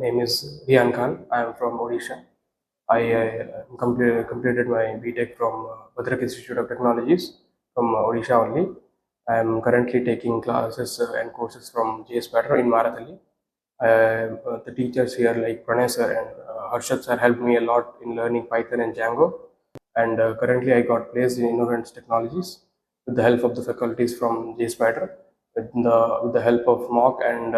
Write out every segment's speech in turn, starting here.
name is Rian Khan. I am from Odisha. I completed my BTech from Bhadrak Institute of Technologies from Odisha only. I am currently taking classes and courses from jspiders in Marathahalli. The teachers here like Pranay sir and Harshad sir helped me a lot in learning Python and Django. And currently I got placed in Innovance Technologies with the help of the faculties from jspider, with the help of mock and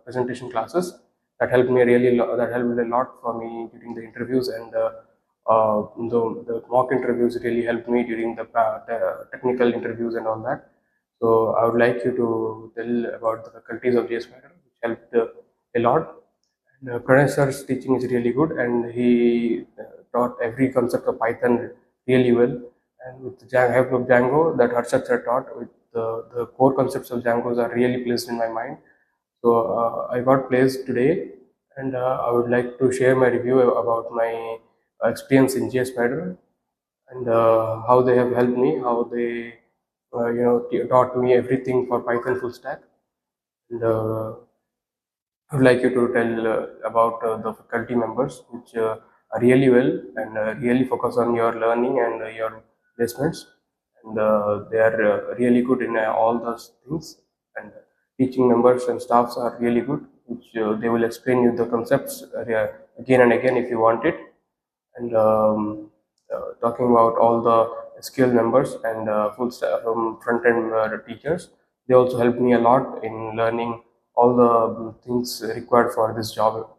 presentation classes. That helped me that helped a lot for me during the interviews, and the mock interviews really helped me during the technical interviews and all that. So I would like you to tell about the faculties of jspider, which helped a lot. And Pranay sir's teaching is really good, and he taught every concept of Python really well. And with the help of Django that Harshad sir taught, with the core concepts of Django are really placed in my mind. So I got placed today, and I would like to share my review about my experience in jspider, and how they have helped me, how they taught me everything for Python full stack. And I would like you to tell about the faculty members, which are really well and really focus on your learning and your placements. And they are really good in all those things. And teaching members and staffs are really good, which they will explain you the concepts again and again if you want it. And talking about all the skill members and full staff front end teachers, they also helped me a lot in learning all the things required for this job